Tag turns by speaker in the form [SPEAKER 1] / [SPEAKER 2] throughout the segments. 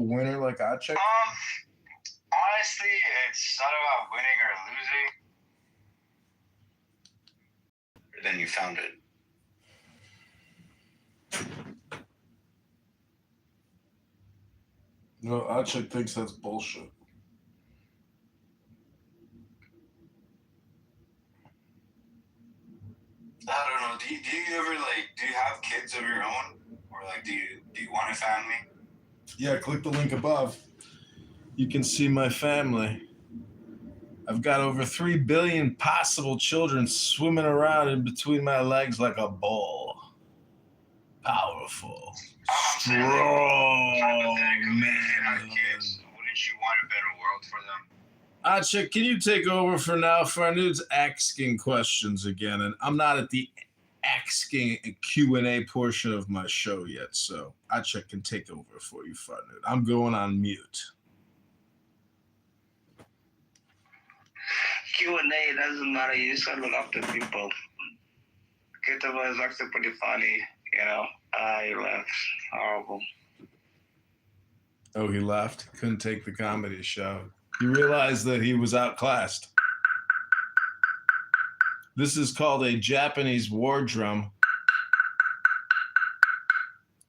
[SPEAKER 1] winner like I check?
[SPEAKER 2] Honestly, it's not about winning or losing. Then you found it.
[SPEAKER 1] No, Achik thinks that's bullshit.
[SPEAKER 2] I don't know. Do you ever do you have kids of your own, or do you want a family?
[SPEAKER 1] Yeah, click the link above. You can see my family. I've got over 3 billion possible children swimming around in between my legs like a ball. Powerful. Strong man.
[SPEAKER 2] Wouldn't you want a better world for them?
[SPEAKER 1] Achik, can you take over for now? Farnood's asking questions again, and I'm not at the asking Q&A portion of my show yet, so Achik can take over for you, Farnood. I'm going on mute.
[SPEAKER 2] Q&A doesn't matter. You just gotta look after people. Kitover is actually pretty funny, you know. He left. Horrible.
[SPEAKER 1] Oh, he left? Couldn't take the comedy show. He realized that he was outclassed. This is called a Japanese war drum.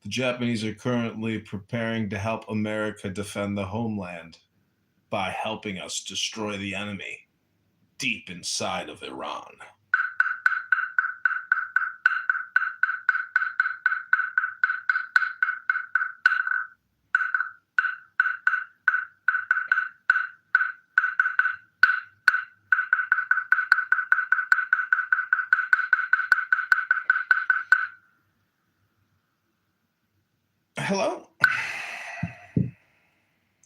[SPEAKER 1] The Japanese are currently preparing to help America defend the homeland by helping us destroy the enemy deep inside of Iran. Hello.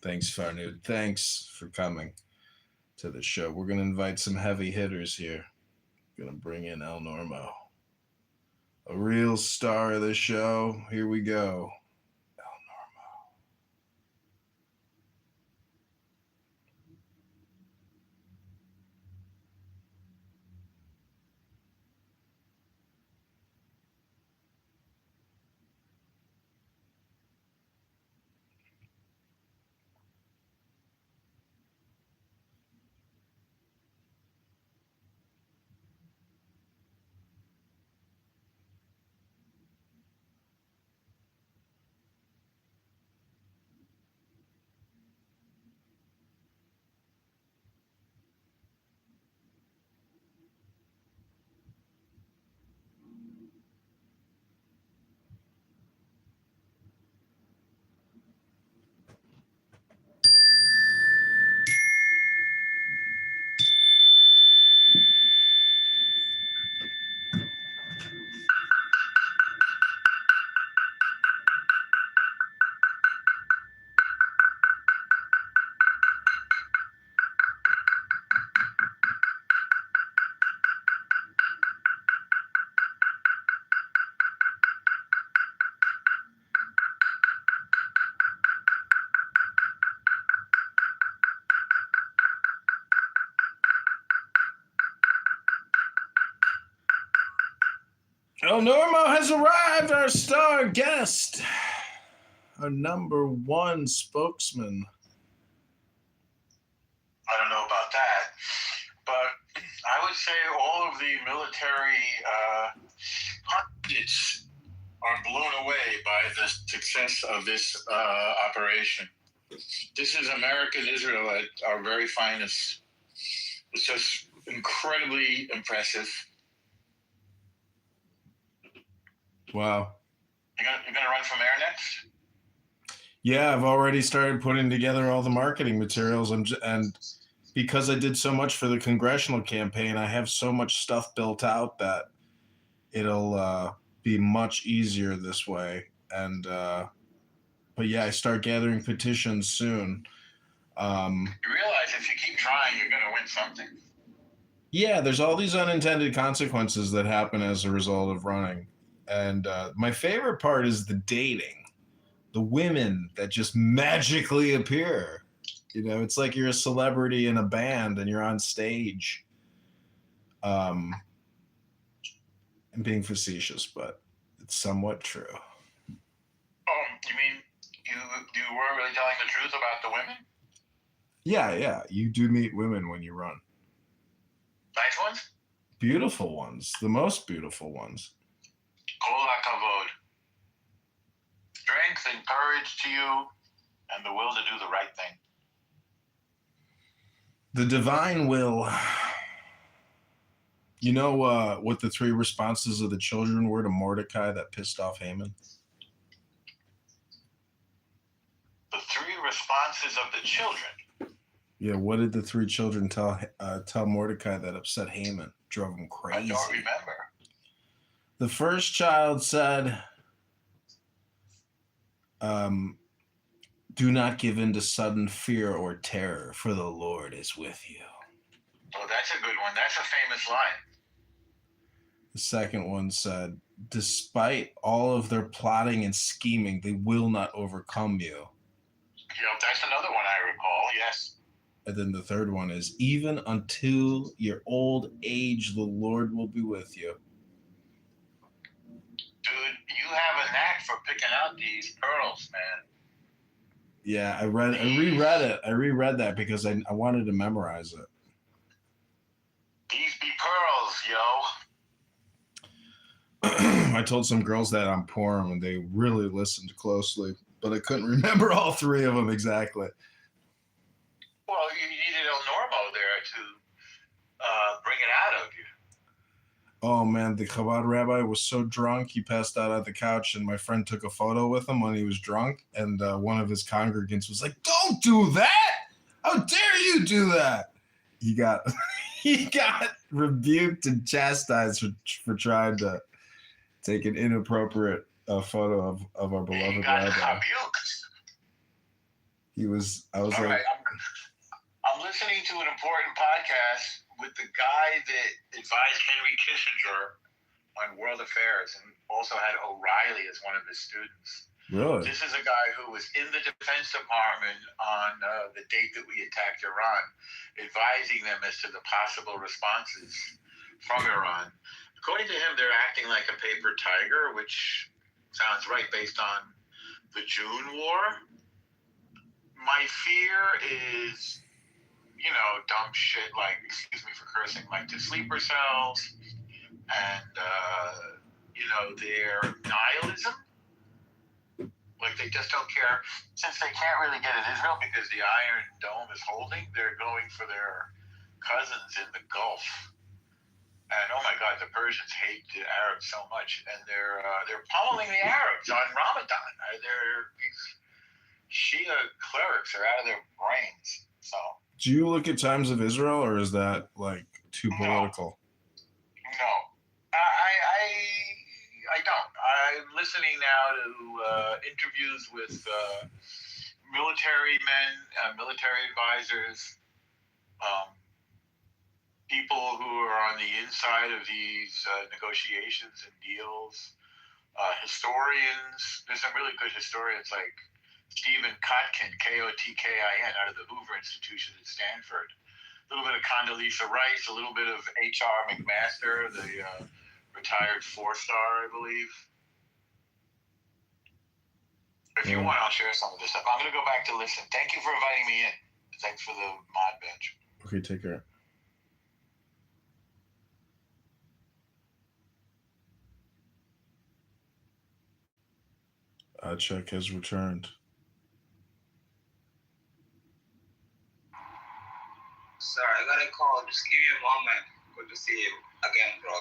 [SPEAKER 1] Thanks, Farnood. Thanks for coming to the show. We're going to invite some heavy hitters here. Going to bring in El Normo, a real star of the show. Here we go. El Normo. El Normo has arrived, our star guest, our number one spokesman.
[SPEAKER 2] I don't know about that, but I would say all of the military pundits are blown away by the success of this operation. This is America and Israel at our very finest. It's just incredibly impressive.
[SPEAKER 1] Wow.
[SPEAKER 2] You're gonna run for mayor next?
[SPEAKER 1] Yeah, I've already started putting together all the marketing materials, and because I did so much for the congressional campaign, I have so much stuff built out that it'll be much easier this way. And but yeah, I start gathering petitions soon.
[SPEAKER 2] You realize if you keep trying, you're gonna win something.
[SPEAKER 1] Yeah, there's all these unintended consequences that happen as a result of running. And my favorite part is the dating. The women that just magically appear. You know, it's like you're a celebrity in a band and you're on stage. I'm being facetious, but it's somewhat true.
[SPEAKER 2] You mean you You weren't really telling the truth about the women?
[SPEAKER 1] Yeah. You do meet women when you run.
[SPEAKER 2] Nice ones?
[SPEAKER 1] Beautiful ones. The most beautiful ones.
[SPEAKER 2] Kol hakavod. Strength and courage to you, and the will to do the right thing.
[SPEAKER 1] The divine will. You know what the 3 responses of the children were to Mordecai that pissed off Haman?
[SPEAKER 2] The 3 responses of the children.
[SPEAKER 1] Yeah, what did the 3 children tell Mordecai that upset Haman, drove him crazy?
[SPEAKER 2] I don't remember.
[SPEAKER 1] The first child said, do not give in to sudden fear or terror, for the Lord is with you.
[SPEAKER 2] Oh, that's a good one. That's a famous line.
[SPEAKER 1] The second one said, despite all of their plotting and scheming, they will not overcome you.
[SPEAKER 2] That's another one I recall, yes.
[SPEAKER 1] And then the third one is, even until your old age, the Lord will be with you.
[SPEAKER 2] Dude, you have a knack for picking out these pearls, man.
[SPEAKER 1] Yeah, I reread it. I reread that because I wanted to memorize it.
[SPEAKER 2] These be pearls, yo.
[SPEAKER 1] I told some girls that on Purim, and they really listened closely, but I couldn't remember all 3 of them exactly.
[SPEAKER 2] Well, you needed El Normo there to bring it out of you.
[SPEAKER 1] Oh man, the Chabad rabbi was so drunk he passed out on the couch, and my friend took a photo with him when he was drunk, and one of his congregants was like, "Don't do that! How dare you do that!" He got rebuked and chastised for trying to take an inappropriate photo of our beloved rabbi. I was
[SPEAKER 2] all
[SPEAKER 1] like,
[SPEAKER 2] right, I'm listening to an important podcast with the guy that advised Henry Kissinger on world affairs and also had O'Reilly as one of his students.
[SPEAKER 1] Really?
[SPEAKER 2] This is a guy who was in the Defense Department on the date that we attacked Iran, advising them as to the possible responses from Iran. According to him, they're acting like a paper tiger, which sounds right based on the June War. My fear is, dumb shit like, excuse me for cursing, like the sleeper cells and, their nihilism. Like they just don't care. Since they can't really get at Israel because the Iron Dome is holding, they're going for their cousins in the Gulf. And oh my God, the Persians hate the Arabs so much, and they're pummeling the Arabs on Ramadan. These Shia clerics are out of their brains. So.
[SPEAKER 1] Do you look at Times of Israel, or is that like too political?
[SPEAKER 2] No, I don't. I'm listening now to interviews with military men, military advisors, people who are on the inside of these negotiations and deals, historians. There's some really good historians like Stephen Kotkin, Kotkin, out of the Hoover Institution at Stanford. A little bit of Condoleezza Rice, a little bit of H.R. McMaster, the retired 4-star, I believe. If you want, I'll share some of this stuff. I'm going to go back to listen. Thank you for inviting me in. Thanks for the mod bench.
[SPEAKER 1] Okay, take care. Check has returned.
[SPEAKER 3] Sorry, I got a call. Just give me a moment. Good to see you again, bro.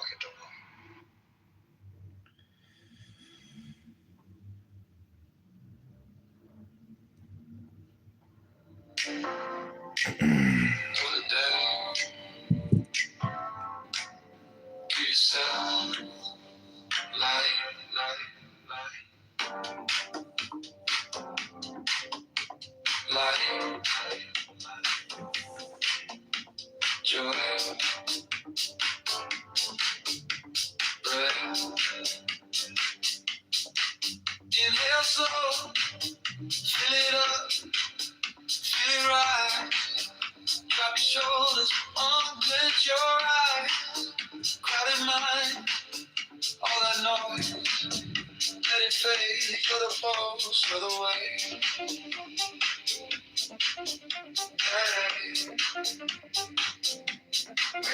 [SPEAKER 3] Inhale slow, fill it up, feel it right. Drop your shoulders, unclench your eyes. Crowded mind, all that noise, let it fade. Feel the pulse, feel the way.